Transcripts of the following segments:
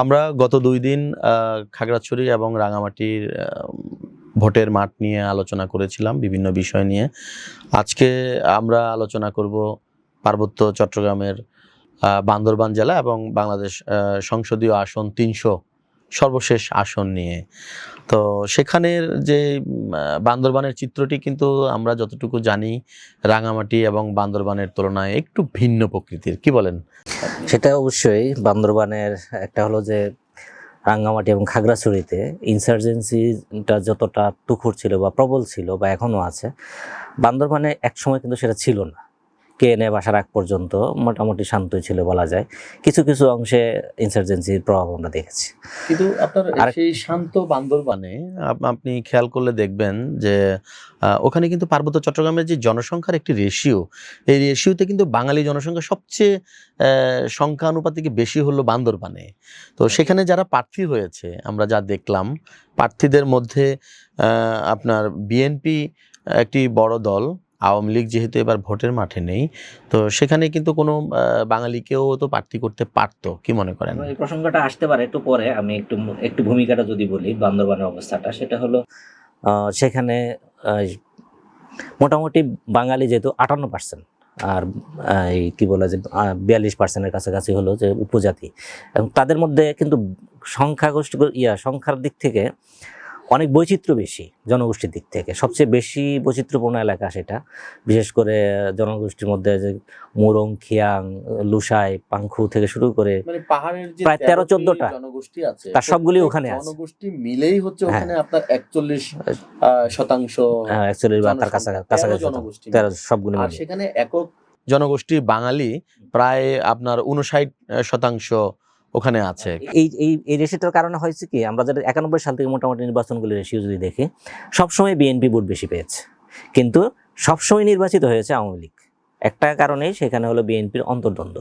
আমরা গত ২ দিন খাগড়াছড়ি এবং রাঙামাটির ভোটের মাঠ নিয়ে আলোচনা করেছিলাম বিভিন্ন বিষয় নিয়ে। আজকে আমরা আলোচনা করব পার্বত্য চট্টগ্রামের বান্দরবান জেলা এবং বাংলাদেশ সংসদীয় আসন ৩০০ সর্বশেষ আসন নিয়ে। তো সেখানের যে বান্দরবানের চিত্রটি কিন্তু আমরা যতটুকু জানি রাঙামাটি এবং বান্দরবানের তুলনায় একটু ভিন্ন প্রকৃতির, কি বলেন? সেটা অবশ্যই বান্দরবানের একটা হলো যে রাঙ্গামাটি এবং খাগড়াছড়িতে ইনসার্জেন্সিটা যতটা তুখুর ছিল বা প্রবল ছিল বা এখনও আছে, বান্দরবানে একসময় কিন্তু সেটা ছিল না। কেএনএ বাসার আগ পর্যন্ত মোটামুটি শান্তই ছিল বলা যায়। কিছু কিছু অংশে ইনসার্জেন্সির প্রভাব আমরা দেখেছি। কিন্তু আপনার সেই শান্ত বান্দরবানে আপনি খেয়াল করলে দেখবেন যে ওখানে কিন্তু পার্বত্য চট্টগ্রামের যে জনসংখ্যার একটি রেশিও, এই রেশিওতে কিন্তু বাঙালি জনসংখ্যা সবচেয়ে সংখ্যানুপাতিক বেশি হলো বান্দরবানে। তো সেখানে যারা প্রার্থী হয়েছে আমরা যা দেখলাম, প্রার্থীদের মধ্যে আপনার বিএনপি একটি বড় দল, আওয়ামী লীগ যেহেতু এবার ভোটের মাঠে নেই, তো সেখানে কিন্তু কোনো বাঙালিকেও তো প্রার্থী করতে পারতো, কি মনে করেন? এই প্রসঙ্গটা আসতে পারে একটু পরে। আমি একটু ভূমিকাটা যদি বলি বান্দরবানের অবস্থাটা, সেটা হলো সেখানে মোটামুটি বাঙালি যেহেতু 58%, আর এই কি বলে যে 42%-এর কাছাকাছি হলো যে উপজাতি, এবং তাদের মধ্যে কিন্তু সংখ্যার দিক থেকে অনেক বৈচিত্র্য বেশি। জনগোষ্ঠীর দিক থেকে সবচেয়ে বেশি বৈচিত্র্যপূর্ণ এলাকা সেটা, বিশেষ করে জনগোষ্ঠীর মধ্যে যে মুরং, খিয়াং, লুসাই, পাংখু থেকে শুরু করে মানে পাহাড়ের যে প্রায় 13-14টা জনগোষ্ঠী আছে, তার সবগুলি ওখানে আছে। জনগোষ্ঠী মিলেই হচ্ছে ওখানে আপনার 41%, 41 বা তার কাছাকাছি জনগোষ্ঠী, সবগুলো। আর সেখানে একক জনগোষ্ঠী বাঙালি প্রায় আপনার 59% ওখানে আছে। এই রেশিওটার কারণে হয়েছে কি, আমরা যারা 91 সাল থেকে মোটামুটি নির্বাচনগুলো রেশিও যদি দেখি, সবসময় বিএনপি ভোট বেশি পেয়েছে, কিন্তু সবসময় নির্বাচিত হয়েছে আওয়ামী লীগ। একটা কারণেই সেখানে হলো বিএনপির অন্তর্দ্বন্দ্ব।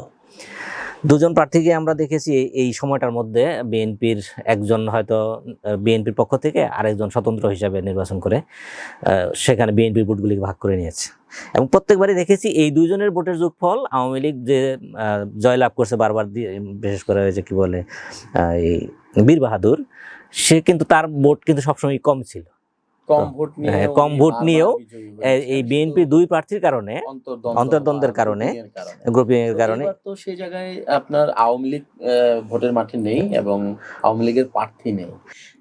দুজন প্রার্থীকে আমরা দেখেছি এই সময়টার মধ্যে, বিএনপির একজন হয়তো বিএনপির পক্ষ থেকে, আরেকজন স্বতন্ত্র হিসাবে নির্বাচন করে সেখানে বিএনপির ভোটগুলিকে ভাগ করে নিয়েছে। এবং প্রত্যেকবারই দেখেছি এই দুইজনের ভোটের যোগফল আওয়ামী লীগ যে জয়লাভ করছে বারবার, বিশেষ করে হয়েছে কি বলে এই বীর বাহাদুর, সে কিন্তু তার ভোট কিন্তু সবসময় কম ছিল, কম ভোট নিয়েও এই বিএনপি দুই প্রার্থীর কারণে, অন্তর্দ্বন্দ্বের কারণে, গ্রুপিং এর কারণে, তো সেই জায়গায় আপনার আওয়ামী লীগ ভোটের মাঠে নেই এবং আওয়ামী লীগের প্রার্থী নেই।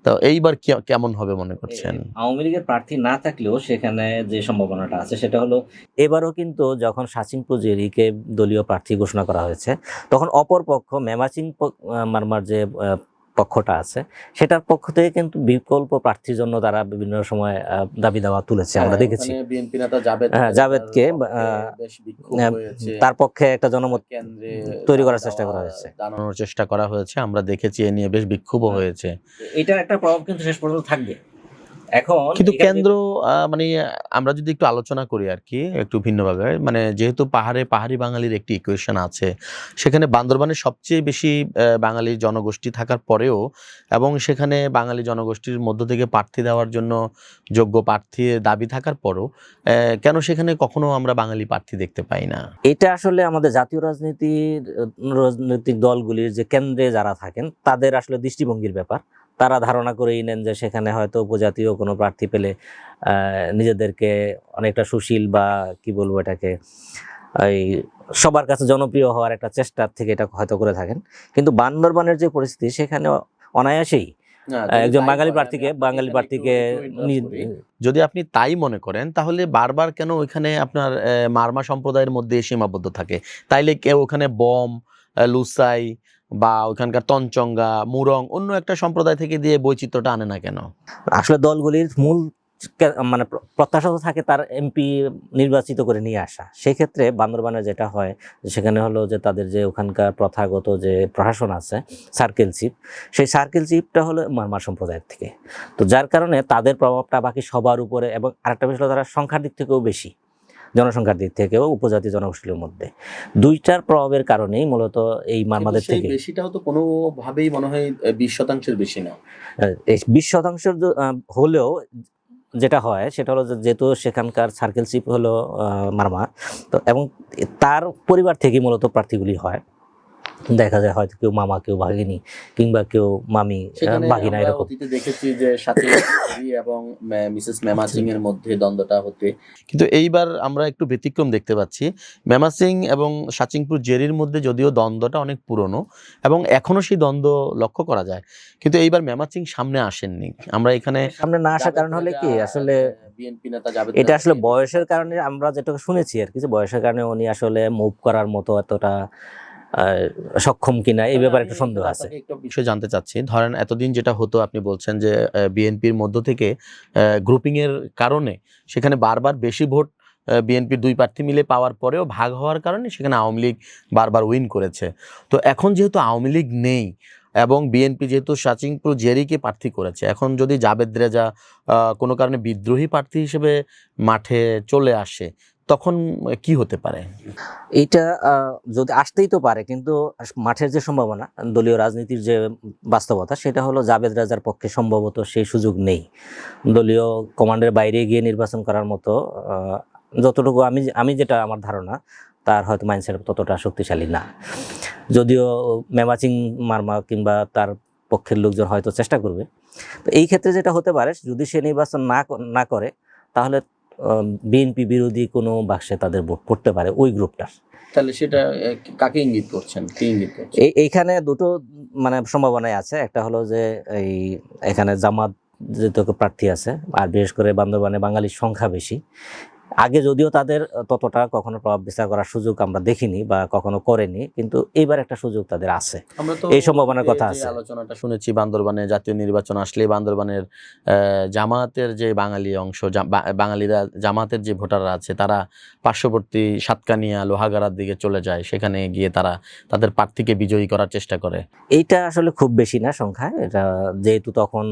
তো এইবার কেমন হবে মনে করছেন? আওয়ামী লীগের প্রার্থী না থাকলেও সেখানে যে সম্ভাবনাটা আছে সেটা হলো, এবারও কিন্তু যখন শাসিং পুজেরিকে দলীয় প্রার্থী ঘোষণা করা হয়েছে, তখন অপর পক্ষ মেমাচিং মারমার যে পক্ষটা আছে, সেটার পক্ষ থেকে কিন্তু বিকল্প প্রার্থীর জন্য তারা বিভিন্ন সময় দাবি দাওয়া তুলেছে, আমরা দেখেছি। বিএনপি নেতা জাবেদকে তার পক্ষে একটা জনমত তৈরি করার চেষ্টা করা হয়েছে, জানানোর চেষ্টা করা হয়েছে, আমরা দেখেছি। এ নিয়ে বেশ বিক্ষোভও হয়েছে। এটার একটা প্রভাব কিন্তু শেষ পর্যন্ত থাকবে। এখন কিন্তু কেন্দ্র মানে আমরা যদি একটু আলোচনা করি আর কি একটু ভিন্নভাবে, মানে যেহেতু পাহাড়ি বাঙালির একটি ইকুয়েশন আছে, সেখানে বান্দরবানে সবচেয়ে বেশি বাঙালি জনগোষ্ঠী থাকার পরেও, এবং সেখানে বাঙালি জনগোষ্ঠীর মধ্য থেকে প্রার্থী দেওয়ার জন্য যোগ্য প্রার্থীর দাবি থাকার পরও কেন সেখানে কখনো আমরা বাঙালি প্রার্থী দেখতে পাই না? এটা আসলে আমাদের জাতীয় রাজনৈতিক দলগুলির যে কেন্দ্রে যারা থাকেন তাদের আসলে দৃষ্টিভঙ্গির ব্যাপার। তারা ধারণা করেই নেন যে সেখানে হয়তো উপজাতীয় কোনো প্রার্থী পেলে নিজেদেরকে অনেকটা সুশীল বা কি বলবো এটাকে, এই সবার কাছে জনপ্রিয় হওয়ার একটা চেষ্টার থেকে এটা হয়তো করে থাকেন। কিন্তু বান্দরবানের যে পরিস্থিতি, সেখানে অনায়াসেই একজন বাঙালি প্রার্থীকে যদি আপনি তাই মনে করেন, তাহলে বারবার কেন ওইখানে আপনার মারমা সম্প্রদায়ের মধ্যে সীমাবদ্ধ থাকে? তাইলে কেউ ওখানে বম, লুসাই বা ওইখানকার তঞ্চঙ্গা, মুরং অন্য একটা সম্প্রদায় থেকে দিয়ে বৈচিত্র্যটা আনে না কেন? আসলে দলগুলির মূল মানে প্রত্যাশা থাকে তার এমপি নির্বাচিত করে নিয়ে আসা। সেক্ষেত্রে বান্দরবানে যেটা হয়, সেখানে হলো যে তাদের যে ওখানকার প্রথাগত যে প্রশাসন আছে, সার্কেল চিফ, সেই সার্কেল চিফটা হলো মারমা সম্প্রদায়ের থেকে। তো যার কারণে তাদের প্রভাবটা বাকি সবার উপরে, এবং আরেকটা বিষয় হলো তারা সংখ্যার দিক থেকেও বেশি, জনসংখ্যার দিক থেকেও উপজাতি জনগোষ্ঠীর মধ্যে। দুইটার প্রভাবের কারণেই মূলত এই মারমাদের থেকে বেশিটাও তো কোনোভাবেই মনে হয় 20% বেশি না। এই 20% হলেও যেটা হয় সেটা হলো যেহেতু সেখানকার সার্কেল চিফ হলো মারমা, তো এবং তার পরিবার থেকে মূলত প্রার্থীগুলি হয়। দেখা যায় হয়তো কেউ মামা, কেউ ভাগিনী, কিংবা কেউ মামি, সেখানে ভাগিনা, আমরা এরকম। অতীতে দেখেছি যে সাথে এবং মিসেস মেমাচিং এর মধ্যে দ্বন্দ্বটা হতে, কিন্তু এইবার আমরা একটু ব্যতিক্রম দেখতে পাচ্ছি। মেমাচিং এবং সাচিংপুর জেরির মধ্যে যদিও দ্বন্দ্বটা অনেক পুরনো এবং এখনো সেই দ্বন্দ্ব লক্ষ্য করা যায়, কিন্তু এইবার মেমাচিং সামনে আসেননি। আমরা এখানে সামনে না আসার কারণ হলে কি, আসলে বিএনপি নেতা জাবেদ এটা আসলে রাজাকে বয়সের কারণে, আমরা যেটা শুনেছি আর কি, যে বয়সের কারণে উনি আসলে মুভ করার মতো এতটা সক্ষম কিনা এই ব্যাপারে একটু সন্দেহ আছে। আপনাকে একটু বিষয় জানতে চাচ্ছি। ধরেন এতদিন যেটা হতো, আপনি বলছেন যে বিএনপির মধ্য থেকে গ্রুপিং এর কারণে সেখানে বারবার বেশি ভোট বিএনপির দুই প্রার্থী মিলে পাওয়ার পরেও ভাগ হওয়ার কারণে সেখানে আওয়ামী লীগ বারবার উইন করেছে। তো এখন যেহেতু আওয়ামী লীগ নেই এবং বিএনপি যেহেতু সাচিংপুর জেরিকে প্রার্থী করেছে, এখন যদি জাবেদ রেজা কোনো কারণে বিদ্রোহী প্রার্থী হিসেবে মাঠে চলে আসে, তখন কি হতে পারে? এইটা যদি আসতেই তো পারে, কিন্তু মাঠের যে সম্ভাবনা, দলীয় রাজনীতির যে বাস্তবতা, সেটা হলো জাবেদ রাজার পক্ষে সম্ভবত সেই সুযোগ নেই। দলীয় কমান্ডের বাইরে গিয়ে নির্বাচন করার মতো যতটুকু আমি যেটা আমার ধারণা, তার হয়তো মাইন্ডসেট ততটা শক্তিশালী না। যদিও মেমাচিং মার্মা কিংবা তার পক্ষের লোকজন হয়তো চেষ্টা করবে। তো এই ক্ষেত্রে যেটা হতে পারে, যদি সে নির্বাচন না করে, তাহলে বিএনপি বিরোধী কোনো বাক্সে তাদের ভোট পড়তে পারে ওই গ্রুপটার। তাহলে সেটা কাকে ইঙ্গিত করছেন, কি ইঙ্গিত করছেন? এইখানে দুটো মানে সম্ভাবনাই আছে। একটা হলো যে এখানে জামাত যেহেতু প্রার্থী আছে, আর বিশেষ করে বান্দরবানে বাঙালির সংখ্যা বেশি। আগে যদিও তাদের ততটা কখনো প্রভাব বিস্তার করার সুযোগ আমরা দেখিনি বা কখনো করেনি, কিন্তু এইবার একটা সুযোগ তাদের আছে, আমরা তো এই সম্ভাবনার কথা আছে। আলোচনাটা শুনেছি, বান্দরবানে জাতীয় নির্বাচন আসলে বান্দরবানের জামায়াতের যে বাঙালি অংশ, বাঙালিরা জামায়াতের যে ভোটাররা আছে, তারা পার্শ্ববর্তী সাতকানিয়া লোহাগাড়ার দিকে চলে যায়, সেখানে গিয়ে তারা তাদের প্রার্থীকে বিজয়ী করার চেষ্টা করে। এইটা আসলে খুব বেশি না সংখ্যায়, এটা যেহেতু তখন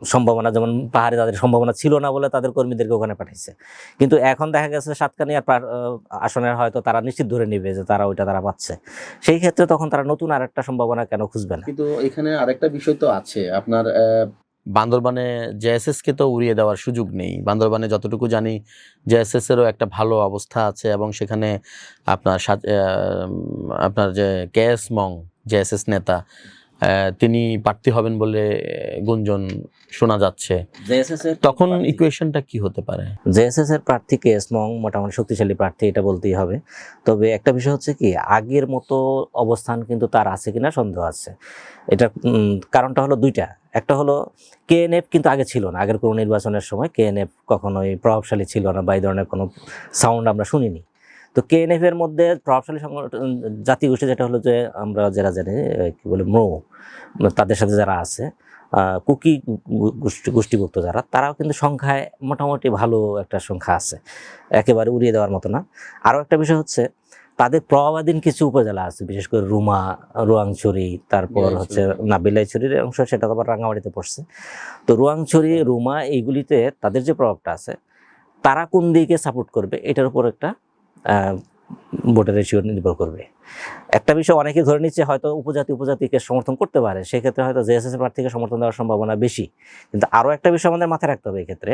সম্ভাবনা, যেমন পাহাড়ে তাদের সম্ভাবনা ছিল না বলে তাদের কর্মীদেরকে ওখানে পাঠাইছে, কিন্তু এখন দেখা গেছে সাতকানিয়ার আসনের হয়তো তারা নিশ্চিত ধরে নিবে যে তারা পাচ্ছে। সেই ক্ষেত্রে তখন তারা নতুন আরেকটা সম্ভাবনা কেন খুঁজবে না? কিন্তু এখানে আরেকটা বিষয় তো আছে, আপনার বান্দরবানে জেএসএস কে তো উড়িয়ে দেওয়ার সুযোগ নেই। বান্দরবানে যতটুকু জানি জেএসএস এরও একটা ভালো অবস্থা আছে এবং সেখানে আপনার যে কেএস মং জেএসএস নেতা, তিনি প্রার্থী হবেন বলে গুঞ্জন শোনা যাচ্ছে। তখন ইকুয়েশনটা কি হতে পারে? জেএসএস এর প্রার্থী কেএস মং মোটামুটি শক্তিশালী প্রার্থী, এটা বলতেই হবে। তবে একটা বিষয় হচ্ছে কি, আগের মতো অবস্থান কিন্তু তার আছে কিনা সন্দেহ আছে। এটা কারণটা হলো দুইটা। একটা হলো কেএনএফ কিন্তু আগে ছিল না, আগের কোনো নির্বাচনের সময় কেএনএফ কখনোই প্রভাবশালী ছিল না বা এই ধরনের কোনো সাউন্ড আমরা শুনিনি। তো কেএনএফ এর মধ্যে প্রভাবশালী জাতিগোষ্ঠী যেটা হলো যে আমরা যারা জানি কি বলে মো, তাদের সাথে যারা আছে কুকি গোষ্ঠীভুক্ত যারা, তারাও কিন্তু সংখ্যায় মোটামুটি ভালো একটা সংখ্যা আছে, একেবারে উড়িয়ে দেওয়ার মতো না। আরও একটা বিষয় হচ্ছে, তাদের প্রভাবাধীন কিছু উপজেলা আছে, বিশেষ করে রুমা, রোয়াংছড়ি, তারপর হচ্ছে না বিলাইছড়ির অংশ, সেটা তো আবার রাঙামাটিতে পড়ছে। তো রোয়াংছড়ি, রুমা, এইগুলিতে তাদের যে প্রভাবটা আছে, তারা কোন দিকে সাপোর্ট করবে এটার উপর একটা ভোটের রেশিও নির্ভর করবে। একটা বিষয় অনেকে ধরে নিচ্ছে হয়তো উপজাতিকে সমর্থন করতে পারে, সেক্ষেত্রে হয়তো জেএসএস প্রার্থীকে সমর্থন দেওয়ার সম্ভাবনা বেশি। কিন্তু আরও একটা বিষয় আমাদের মাথায় রাখতে হবে এক্ষেত্রে,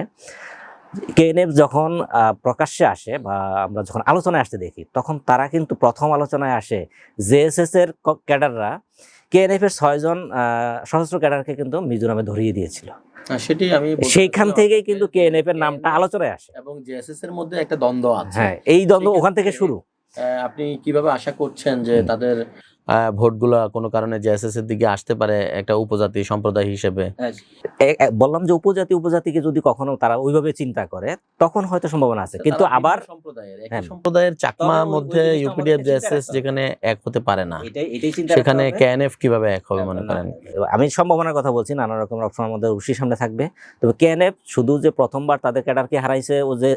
কেএনএফ যখন প্রকাশ্যে আসে বা আমরা যখন আলোচনায় আসতে দেখি, তখন তারা কিন্তু প্রথম আলোচনায় আসে জেএসএস এর ক্যাডাররা কেএনএফ এর 6 জন সশস্ত্র ক্যাডারকে কিন্তু মিজোরামে ধরিয়ে দিয়েছিল। সেটাই আমি সেইখান থেকেই কিন্তু কেএনএফ এর নামটা আলোচনায় আসে এবং জেএসএস এর মধ্যে একটা দ্বন্দ্ব আছে। হ্যাঁ, এই দ্বন্দ্ব ওখান থেকে শুরু। আপনি কিভাবে আশা করছেন যে তাদের ভোটগুলা কোনো কারণে জেএসএস এর দিকে আসতে পারে একটা উপজাতি সম্প্রদায় হিসেবে? বললাম যে উপজাতিকে যদি কখনো তারা ওইভাবে চিন্তা করে, তখন হয়তো সম্ভাবনা আছে, কিন্তু আবার সম্প্রদায়ের চাকমা মধ্যে ইউপিডিএফ জেএসএস যেখানে এক হতে পারে না, সেখানে কেএনএফ কিভাবে এক হবে মনে করেন? আমি সম্ভাবনার কথা বলছি, নানা রকম অপশন আমাদের অবশ্যই সামনে থাকবে। তবে কেএনএফ শুধু যে প্রথমবার তাদের ক্যাডারকে হারাইছে ও যে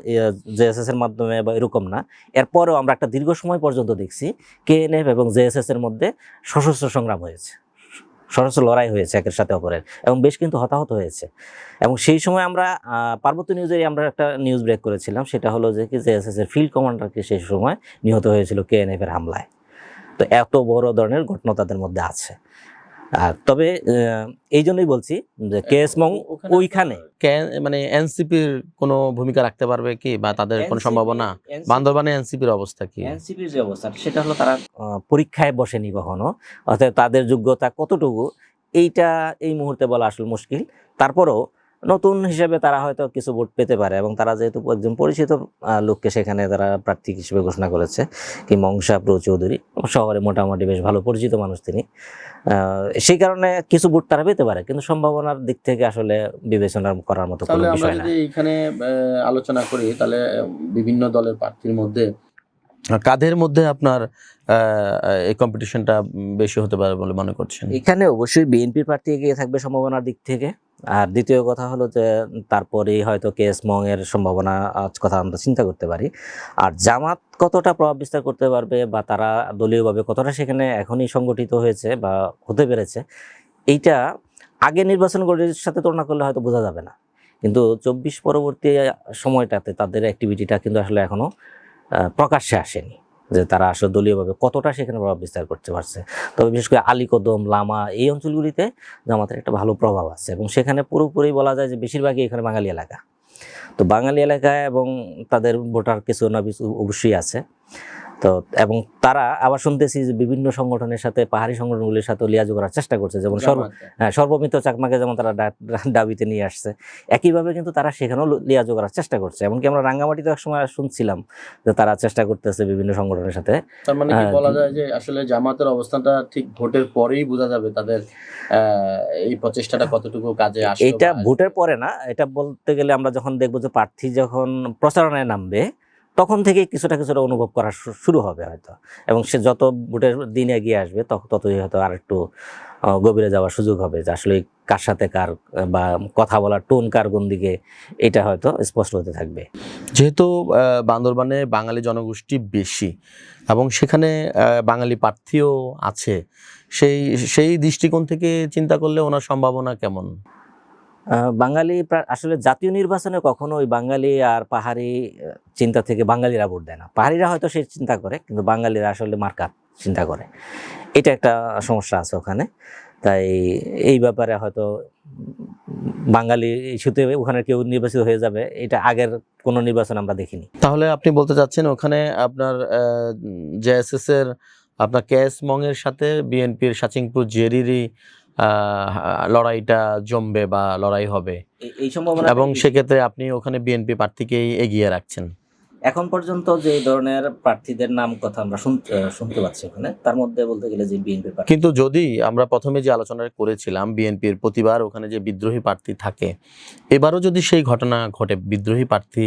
জেএসএস এর মাধ্যমে বা এরকম না, এরপরেও আমরা একটা দীর্ঘ সময় পর্যন্ত দেখছি কেএনএফ এবং জেএসএস এর মধ্যে সশস্ত্র সংগ্রাম হয়েছে, সশস্ত্র লড়াই হয়েছে একের সাথে অপরের, এবং বেশ কিন্তু হতাহত হয়েছে। এবং সেই সময় আমরা পার্বত্য নিউজে আমরা একটা নিউজ ব্রেক করেছিলাম, সেটা হলো যে কি জেএসএস এর ফিল্ড কমান্ডারকে সেই সময় নিহত হয়েছিল কেএনএফ এর হামলায়। তো এত বড় ধরনের ঘটনা তাদের মধ্যে আছে। তবে এই জন্যই বলছি যে কেএস মং ওইখানে মানে এনসিপির কোনো ভূমিকা রাখতে পারবে কি, বা তাদের কোনো সম্ভাবনা? বান্দরবানে এনসিপির অবস্থা কি? এনসিপির যে অবস্থা সেটা হলো তারা পরীক্ষায় বসেনি কখনো, অর্থাৎ তাদের যোগ্যতা কতটুকু এইটা এই মুহূর্তে বলা আসলে মুশকিল। তারপরেও নতুন হিসেবে তারা হয়তো কিছু ভোট পেতে পারে, এবং তারা যেহেতু একজন পরিচিত লোককে সেখানে তারা প্রার্থী হিসেবে ঘোষণা করেছে, কি মংসা প্রো চৌধুরী, শহরে মোটামুটি বেশ ভালো পরিচিত মানুষ তিনি, সেই কারণে কিছু ভোট তারা পেতে পারে, কিন্তু সম্ভাবনার দিক থেকে আসলে বিবেচনা করার মতো কোনো তাহলে আমরা বিষয় না। যদি এখানে আলোচনা করি, তাহলে বিভিন্ন দলের প্রার্থীর মধ্যে কাদের মধ্যে আপনার এই কম্পিটিশনটা বেশি হতে পারে বলে মনে করছেন? এখানে অবশ্যই বিএনপির প্রার্থী এগিয়ে থাকবে সম্ভাবনার দিক থেকে। আর দ্বিতীয় কথা হলো যে তারপরেই হয়তো কেএস মং এর সম্ভাবনা কথা আমরা চিন্তা করতে পারি। আর জামাত কতটা প্রভাব বিস্তার করতে পারবে বা তারা দলীয়ভাবে কতটা সেখানে এখনই সংগঠিত হয়েছে বা হতে পেরেছে, এইটা আগে নির্বাচনগুলির সাথে তুলনা করলে হয়তো বোঝা যাবে না, কিন্তু 24 পরবর্তী সময়টাতে তাদের অ্যাক্টিভিটিটা কিন্তু আসলে এখনো প্রকাশ্যে আসেনি যে তারা আসলে দলীয়ভাবে কতটা সেখানে প্রভাব বিস্তার করতে পারছে। তবে বিশেষ করে আলীকদম, লামা এই অঞ্চলগুলিতে জামাতের একটা ভালো প্রভাব আছে, এবং সেখানে পুরোপুরি বলা যায় যে বেশিরভাগই এখানে বাঙালি এলাকা। তো বাঙালি এলাকায় এবং তাদের ভোটার কিছু না কিছু অবশ্যই আছে। তো এবং তারা আবার শুনতেছি যে বিভিন্ন সংগঠনের সাথে, পাহাড়ি সংগঠনগুলির সাথে লিয়াজু করার চেষ্টা করছে, যেমন সর্বমিত্র চাকমাকে যেমন তারা দাবিতে নিয়ে আসছে, একইভাবে কিন্তু তারা সেখানেও লিয়াজু করার চেষ্টা করছে। এমনকি আমরা রাঙ্গামাটিতে এক সময় শুনছিলাম যে তারা চেষ্টা করতেছে বিভিন্ন সংগঠনের সাথে। তার মানে কি বলা যায় যে আসলে জামাতের অবস্থানটা ঠিক ভোটের পরেই বোঝা যাবে তাদের এই প্রচেষ্টাটা কতটুকু কাজে আসবে? এটা ভোটের পরে না, এটা বলতে গেলে আমরা যখন দেখবো যে প্রার্থী যখন প্রচারণায় নামবে তখন থেকে কিছুটা কিছুটা অনুভব করা শুরু হবে হয়তো, এবং সে যত ভোটের দিন এগিয়ে আসবে ততই হয়তো আর একটু গভীরে যাওয়ার সুযোগ হবে যে আসলে কার সাথে কার বা কথা বলার টোন কার কোন দিকে, এটা হয়তো স্পষ্ট হতে থাকবে। যেহেতু বান্দরবানে বাঙালি জনগোষ্ঠী বেশি এবং সেখানে বাঙালি প্রার্থীও আছে, সেই দৃষ্টিকোণ থেকে চিন্তা করলে ওনার সম্ভাবনা কেমন? বাঙালি আসলে জাতীয় নির্বাচনে কখনো ওই বাঙালি আর পাহাড়ি চিন্তা থেকে বাঙালিরা ভোট দেয় না। পাহাড়িরা হয়তো সে চিন্তা করে, কিন্তু বাঙালিরা আসলে মার্কা চিন্তা করে, এটা একটা সমস্যা আছে ওখানে। তাই এই ব্যাপারে হয়তো বাঙালি ইস্যুতে ওখানে কেউ নির্বাচিত হয়ে যাবে, এটা আগের কোনো নির্বাচন আমরা দেখিনি। তাহলে আপনি বলতে চাচ্ছেন ওখানে আপনার জেএসএস এর আপনার কেএস মং এর সাথে বিএনপির সাচিংপুর জেরিরই লড়াইটা জমবে বা লড়াই হবে এই সম্ভাবনা, এবং সেক্ষেত্রে আপনি ওখানে বিএনপি প্রার্থীকেই এগিয়ে রাখছেন? এখন পর্যন্ত যে ধরনের প্রার্থীদের নাম কথা আমরা শুনতে পাচ্ছি ওখানে, তার মধ্যে বলতে গেলে যে বিএনপির প্রার্থী। কিন্তু যদি আমরা প্রথমে যে আলোচনা করেছিলাম বিএনপির প্রতিবার ওখানে যে বিদ্রোহী প্রার্থী থাকে, এবারও যদি সেই ঘটনা ঘটে বিদ্রোহী প্রার্থী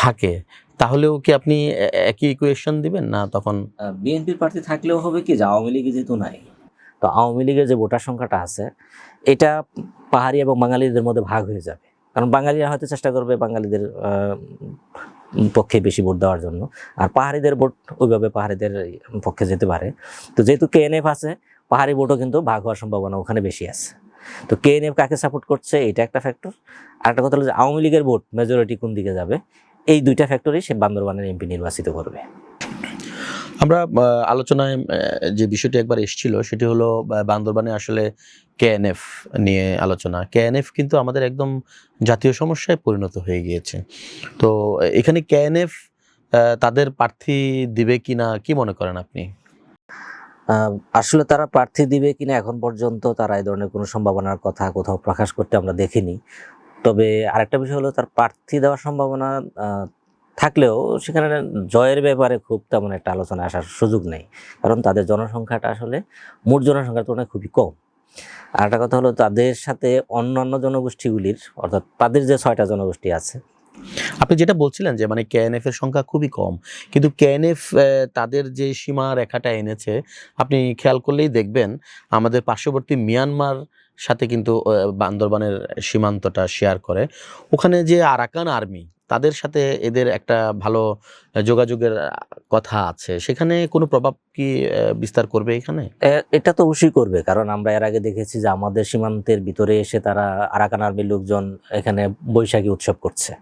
থাকে, তাহলেও কি আপনি একই ইকুয়েশন দিবেন না? তখন বিএনপির প্রার্থী থাকলেও হবে কি, যে আওয়ামী লীগে যেহেতু নাই, তো আওয়ামী লীগের যে ভোটার সংখ্যাটা আছে এটা পাহাড়ি এবং বাঙালিদের মধ্যে ভাগ হয়ে যাবে, কারণ বাঙালিরা হয়তো চেষ্টা করবে বাঙালিদের পক্ষে বেশি ভোট দেওয়ার জন্য, আর পাহাড়িদের ভোট ওইভাবে পাহাড়িদের পক্ষে যেতে পারে। তো যেহেতু কেএনএফ আছে, পাহাড়ি ভোটও কিন্তু ভাগ হওয়ার সম্ভাবনা ওখানে বেশি আছে। তো কেএনএফ কাকে সাপোর্ট করছে এটা একটা ফ্যাক্টর। আর একটা কথা হলো যে আওয়ামী লীগের ভোট মেজরিটি কোন দিকে যাবে, এই দুইটা ফ্যাক্টরই সে বান্দরবানের এমপি নির্বাচিত করবে। আমরা আলোচনায় যে বিষয়টি একবার এসেছিল সেটি হলো বান্দরবানে আসলে কেএনএফ নিয়ে আলোচনা। কেএনএফ কিন্তু আমাদের একদম জাতীয় সমস্যায় পরিণত হয়ে গিয়েছে। তো এখানে কেএনএফ তাদের প্রার্থী দিবে কিনা কি মনে করেন আপনি? আসলে তারা প্রার্থী দিবে কিনা এখন পর্যন্ত তারা এই ধরনের কোনো সম্ভাবনার কথা কোথাও প্রকাশ করতে আমরা দেখিনি। তবে আরেকটা বিষয় হলো তার প্রার্থী দেওয়ার সম্ভাবনা থাকলেও সেখানে জয়ের ব্যাপারে খুব তেমন একটা আলোচনা আসার সুযোগ নেই, কারণ তাদের জনসংখ্যাটা আসলে মোট জনসংখ্যার তুলনায় খুবই কম। আর একটা কথা হলো তাদের সাথে অন্যান্য জনগোষ্ঠীগুলির, অর্থাৎ তাদের যে 6টা জনগোষ্ঠী আছে, আপনি যেটা বলছিলেন যে মানে কেএনএফ এর সংখ্যা খুবই কম, কিন্তু কেএনএফ তাদের যে সীমা রেখাটা এনেছে আপনি খেয়াল করলেই দেখবেন আমাদের পার্শ্ববর্তী মিয়ানমার সাথে কিন্তু বান্দরবানের সীমান্তটা শেয়ার করে। ওখানে যে আরাকান আর্মি, তাদের সাথে এদের একটা ভালো যোগাযোগের কথা আছে, সেখানে কোনো প্রভাব কি বিস্তার করবে এখানে? এটা তো অবশ্যই করবে, কারণ আমরা এর আগে দেখেছি যে আমাদের সীমান্তের ভিতরে এসে তারা আরাকান আর্মির লোকজন এখানে বৈশাখী উৎসব করছে।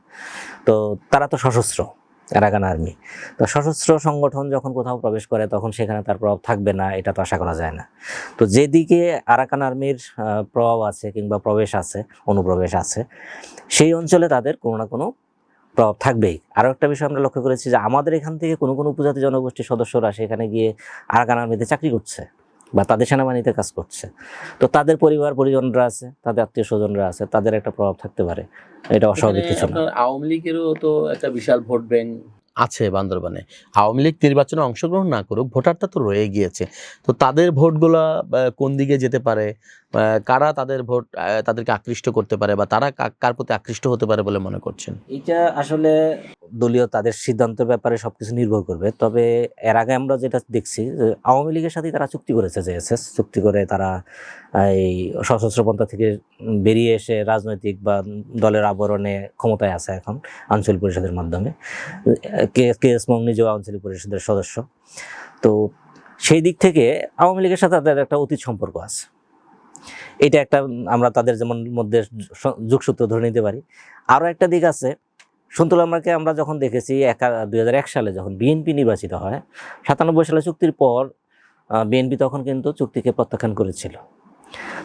তো তারা তো সশস্ত্র, আরাকান আর্মি। তো সশস্ত্র সংগঠন যখন কোথাও প্রবেশ করে তখন সেখানে তার প্রভাব থাকবে না এটা তো আশা করা যায় না। তো যেদিকে আরাকান আর্মির প্রভাব আছে কিংবা প্রবেশ আছে, অনুপ্রবেশ আছে, সেই অঞ্চলে তাদের কোনো না কোনো প্রভাব থাকবেই। আরও একটা বিষয় আমরা লক্ষ্য করেছি যে আমাদের এখান থেকে কোনো কোনো উপজাতি জনগোষ্ঠীর সদস্যরা সেখানে গিয়ে আরাকান আর্মিতে চাকরি করছে বা তাদের সেনাবাহিনীতে কাজ করছে। তো তাদের পরিবার পরিজনরা আছে, তাদের আত্মীয় স্বজনরা আছে, তাদের একটা প্রভাব থাকতে পারে, এটা অস্বাভাবিক কিছু না। আপনার আওয়ামী লীগেরও তো একটা বিশাল ভোট ব্যাংক আছে বান্দরবানে। আওয়ামী লীগ নির্বাচনে অংশগ্রহণ না করুক, ভোটারটা তো রয়ে গিয়েছে। তো তাদের ভোটগুলা কোন দিকে যেতে পারে, কারা তাদের ভোট তাদেরকে আকৃষ্ট করতে পারে, বা তারা কার প্রতি আকৃষ্ট হতে পারে বলে মনে করছেন? এটা আসলে দলীয় তাদের সিদ্ধান্তের ব্যাপারে সবকিছু নির্ভর করবে। তবে এর আগে আমরা যেটা দেখছি যে আওয়ামী লীগের সাথে তারা চুক্তি করেছে, জেএসএস চুক্তি করে তারা এই সশস্ত্র পন্থা থেকে বেরিয়ে এসে রাজনৈতিক বা দলের আবরণে ক্ষমতায় আছে এখন আঞ্চলিক পরিষদের মাধ্যমে। কে এস মং নিজেও আঞ্চলিক পরিষদের সদস্য। তো সেই দিক থেকে আওয়ামী লীগের সাথে তাদের একটা অতীত সম্পর্ক আছে। এটা একটা আমরা তাদের যেমন মধ্যে যোগসূত্র ধরে নিতে পারি। আরও একটা দিক আছে, সন্তুল আমাকে আমরা যখন দেখেছি 2001 সালে যখন বিএনপি নির্বাচিত হয়, 97 সালে চুক্তির পর বিএনপি তখন কিন্তু চুক্তিকে প্রত্যাখ্যান করেছিল।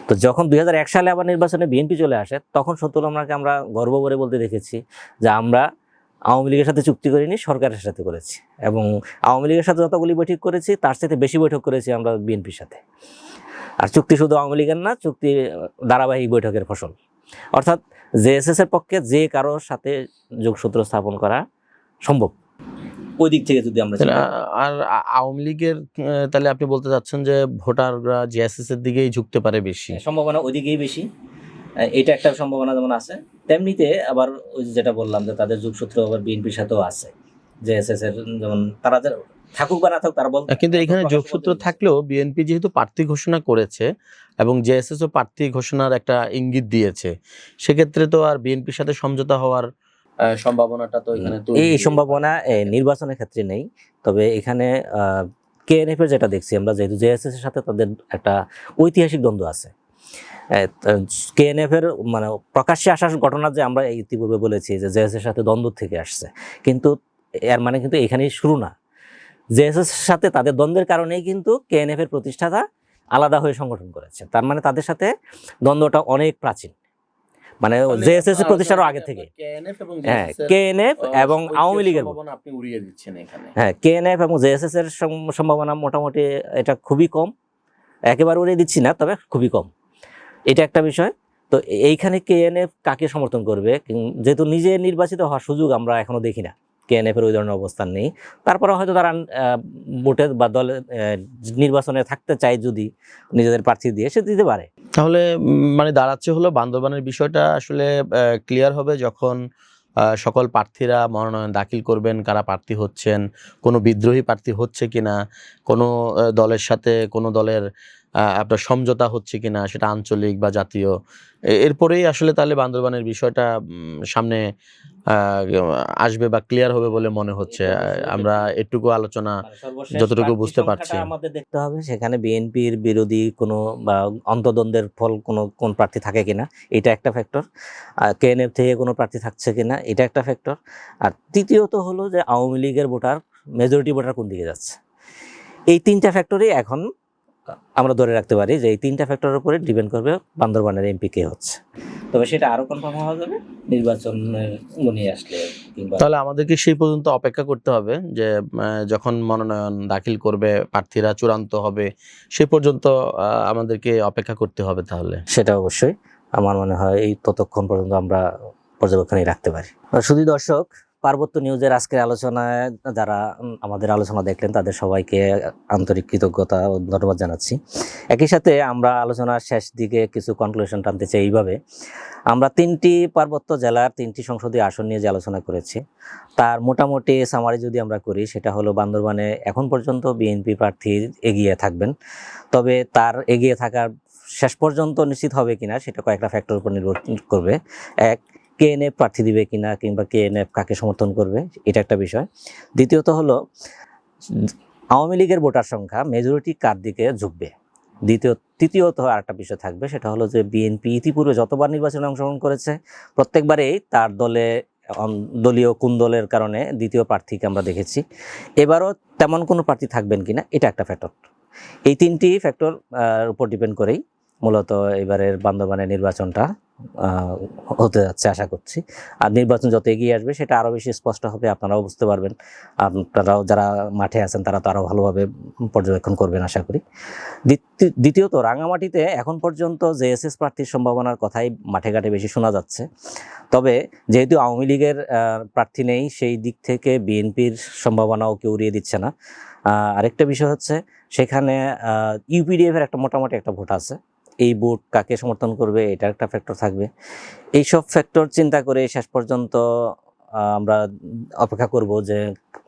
তো যখন 2001 সালে আবার নির্বাচনে বিএনপি চলে আসে, তখন সন্তুল আমাকে আমরা গর্ব করে বলতে দেখেছি যে আমরা আওয়ামী লীগের সাথে চুক্তি করিনি, সরকারের সাথে করেছি, এবং আওয়ামী লীগের সাথে যতগুলি বৈঠক করেছি তার সাথে বেশি বৈঠক করেছি আমরা বিএনপির সাথে। আর চুক্তি শুধু আওয়ামী লীগের না, চুক্তি ধারাবাহিক বৈঠকের ফসল। অর্থাৎ জেএসএস এর পক্ষে যে কারোর সাথে যোগসূত্র স্থাপন করা সম্ভব ওই দিক থেকে যদি আমরা। আর আওয়ামী লীগের তাহলে আপনি বলতে চাচ্ছেন যে ভোটাররা জেএসএস এর দিকেই ঝুঁকতে পারে বেশি? সম্ভাবনা ওই দিকেই বেশি, এটা একটা সম্ভাবনা যেমন আছে, তেমনিতে আবার ওই যেটা বললাম যে তাদের যোগসূত্র আবার বিএনপির সাথেও আছে। জেএসএস এর যেমন তারা থাকুক বা না থাকুক তারা বলতে, কিন্তু এখানে যোগসূত্র থাকলেও বিএনপি যেহেতু প্রার্থী ঘোষণা করেছে এবং জেএসএস ও প্রার্থী ঘোষণার একটা ইঙ্গিত দিয়েছে, সেক্ষেত্রে তো আর বিএনপির সাথে সমঝোতা হওয়ার সম্ভাবনাটা তো এখানে এই সম্ভাবনা নির্বাচনের ক্ষেত্রে নেই। তবে এখানে কেএনএফ এর যেটা দেখছি আমরা, যেহেতু জেএসএস এর সাথে তাদের একটা ঐতিহাসিক দ্বন্দ্ব আছে, কেএনএফ এর মানে প্রকাশ্যে আসার ঘটনা যে আমরা ইতিপূর্বে বলেছি যে জেএসএস এর সাথে দ্বন্দ্ব থেকে আসছে, কিন্তু এর মানে কিন্তু এখানেই শুরু না। জেএসএস এর সাথে তাদের দ্বন্দ্বের কারণেই কিন্তু কেএনএফ এর প্রতিষ্ঠাতা আলাদা হয়ে সংগঠন করেছে। তার মানে তাদের সাথে দ্বন্দ্বটা অনেক প্রাচীন, মানে জেএসএস এর প্রতিষ্ঠারও আগে থেকে। হ্যাঁ, কেএনএফ এবং আওয়ামী লীগের আপনি উড়িয়ে দিচ্ছেন এখানে। হ্যাঁ, কেএনএফ এবং জেএসএস এর সম্ভাবনা মোটামুটি এটা খুবই কম, একেবারে উড়িয়ে দিচ্ছি না, তবে খুবই কম, এটা একটা বিষয়। তো এইখানে কেএনএফ কাকে সমর্থন করবে, যেহেতু নিজে নির্বাচিত হওয়ার সুযোগ আমরা এখনো দেখি না, কেএনএফ এর ওই ধরনের অবস্থান নেই। তারপরে হয়তো তারা ভোটে বা দলে নির্বাচনে থাকতে চায়, যদি নিজেদের প্রার্থী দিয়ে সে দিতে পারে। তাহলে মানে দাঁড়াচ্ছে হলো বান্দরবানের বিষয়টা আসলে ক্লিয়ার হবে যখন সকল প্রার্থীরা মনোনয়ন দাখিল করবেন, কারা প্রার্থী হচ্ছেন, কোনো বিদ্রোহী প্রার্থী হচ্ছে কিনা, কোনো দলের সাথে কোনো দলের আপনার সমঝোতা হচ্ছে কিনা, সেটা আঞ্চলিক বা জাতীয়। এরপরেই আসলে তাহলে বান্দরবানের বিষয়টা সামনে আসবে বা ক্লিয়ার হবে বলে মনে হচ্ছে। আমরা এটুকু আলোচনা যতটুকু বুঝতে পারছি, আমাদের দেখতে হবে সেখানে বিএনপির বিরোধী কোনো বা অন্তদ্বন্দ্বের ফল কোন প্রার্থী থাকে কিনা, এটা একটা ফ্যাক্টর। আর কেএনএফ থেকে কোনো প্রার্থী থাকছে কিনা, এটা একটা ফ্যাক্টর। আর তৃতীয়ত হলো যে আওয়ামী লীগের ভোটার, মেজরিটি ভোটার কোন দিকে যাচ্ছে। এই তিনটা ফ্যাক্টরই এখন আমরা ধরে রাখতে পারি যে এই তিনটা ফ্যাক্টরের উপরে ডিপেন্ড করবে বান্দরবানের এমপি কে হচ্ছে। তবে সেটা আরো কনফার্ম হওয়া যাবে নির্বাচনের নিয়ে আসলে। তাহলে আমাদেরকে সেই পর্যন্ত অপেক্ষা করতে হবে যে যখন মনোনয়ন দাখিল করবে প্রার্থীরা চূড়ান্ত হবে, সে পর্যন্ত আমাদেরকে অপেক্ষা করতে হবে। তাহলে সেটা অবশ্যই আমার মনে হয় এই ততক্ষণ পর্যন্ত আমরা পর্যবেক্ষণে রাখতে পারি। শুধু দর্শক, পার্বত্য নিউজের আজকের আলোচনায় যারা আমাদের আলোচনা দেখলেন তাদের সবাইকে আন্তরিক কৃতজ্ঞতা ও ধন্যবাদ জানাচ্ছি। একই সাথে আমরা আলোচনার শেষ দিকে কিছু কনক্লুশন টানতে চাই। এইভাবে আমরা 3টি পার্বত্য জেলার 3টি সংসদীয় আসন নিয়ে যে আলোচনা করেছি, তার মোটামুটি সামারি যদি আমরা করি, সেটা হলো বান্দরবানে এখন পর্যন্ত বিএনপি প্রার্থী এগিয়ে থাকবেন। তবে তার এগিয়ে থাকার শেষ পর্যন্ত নিশ্চিত হবে কিনা সেটা কয়েকটা ফ্যাক্টর উপর নির্ভর করবে। এক, কেএনএফ প্রার্থী দিবে কিনা কিংবা কেএনএফ কাকে সমর্থন করবে, এটা একটা বিষয়। দ্বিতীয়ত হলো আওয়ামী লীগের ভোটার সংখ্যা মেজরিটি কার দিকে ঝুঁকবে। তৃতীয়ত আরেকটা বিষয় থাকবে, সেটা হলো যে বিএনপি ইতিপূর্বে যতবার নির্বাচনে অংশগ্রহণ করেছে প্রত্যেকবারেই তার দলে দলীয় কুন্দলের কারণে দ্বিতীয় প্রার্থীকে আমরা দেখেছি। এবারও তেমন কোনো প্রার্থী থাকবেন কিনা এটা একটা ফ্যাক্টর। এই তিনটি ফ্যাক্টর উপর ডিপেন্ড করেই মূলত এবারের বান্দরবানের নির্বাচনটা হতে যাচ্ছে আশা করছি। আর নির্বাচন যত এগিয়ে আসবে সেটা আরও বেশি স্পষ্ট হবে, আপনারাও বুঝতে পারবেন, আপনারাও যারা মাঠে আছেন তারা তো আরও ভালোভাবে পর্যবেক্ষণ করবেন আশা করি। দ্বিতীয়ত, রাঙামাটিতে এখন পর্যন্ত জেএসএস প্রার্থীর সম্ভাবনার কথাই মাঠে ঘাটে বেশি শোনা যাচ্ছে। তবে যেহেতু আওয়ামী লীগের প্রার্থী নেই, সেই দিক থেকে বিএনপির সম্ভাবনাও কেউ উড়িয়ে দিচ্ছে না। আরেকটা বিষয় হচ্ছে সেখানে ইউপিডিএফ এর একটা মোটামুটি একটা ভোট আছে, এই ভোট কাকে সমর্থন করবে এটা একটা ফ্যাক্টর থাকবে। এইসব ফ্যাক্টর চিন্তা করে শেষ পর্যন্ত আমরা অপেক্ষা করব যে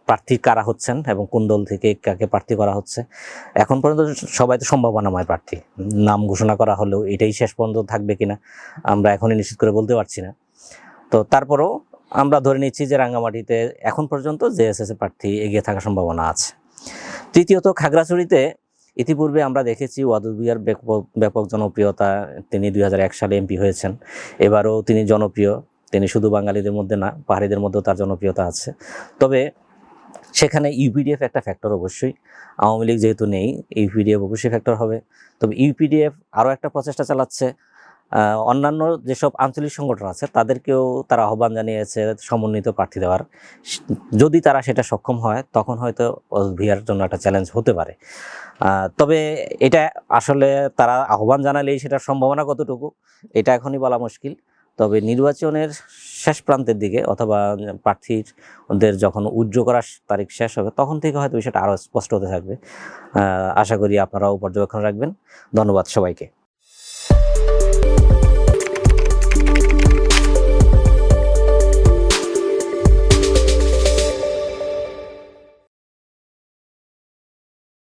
প্রার্থী কারা হচ্ছেন এবং কোন দল থেকে কাকে প্রার্থী করা হচ্ছে। এখন পর্যন্ত সবাই তো সম্ভাবনাময় প্রার্থী, নাম ঘোষণা করা হলেও এটাই শেষ পর্যন্ত থাকবে কিনা আমরা এখনই নিশ্চিত করে বলতে পারছি না। তো তারপরেও আমরা ধরে নিচ্ছি যে রাঙ্গামাটিতে এখন পর্যন্ত জেএসএস এর প্রার্থী এগিয়ে থাকার সম্ভাবনা আছে। তৃতীয়ত, খাগড়াছড়িতে ইতিপূর্বে আমরা দেখেছি ওয়াদুদ ভূঁইয়ার ব্যাপক জনপ্রিয়তা। তিনি 2001 সালে এমপি হয়েছেন, এবারও তিনি জনপ্রিয়। তিনি শুধু বাঙালিদের মধ্যে না, পাহাড়িদের মধ্যেও তার জনপ্রিয়তা আছে। তবে সেখানে ইউপিডিএফ একটা ফ্যাক্টর অবশ্যই, আওয়ামী লীগ যেহেতু নেই ইউপিডিএফ অবশ্যই ফ্যাক্টর হবে। তবে ইউপিডিএফ আরও একটা প্রচেষ্টা চালাচ্ছে, অন্যান্য যেসব আঞ্চলিক সংগঠন আছে তাদেরকেও তারা আহ্বান জানিয়েছে সমন্বিত প্রার্থী দেওয়ার। যদি তারা সেটা সক্ষম হয় তখন হয়তো ভিআর জন্য একটা চ্যালেঞ্জ হতে পারে। তবে এটা আসলে তারা আহ্বান জানালেই সেটার সম্ভাবনা কতটুকু এটা এখনই বলা মুশকিল। তবে নির্বাচনের শেষ প্রান্তের দিকে অথবা প্রার্থীদের যখন উইথড্র করার তারিখ শেষ হবে তখন থেকে হয়তো বিষয়টা আরও স্পষ্ট হতে থাকবে। আশা করি আপনারাও পর্যবেক্ষণ রাখবেন। ধন্যবাদ সবাইকে।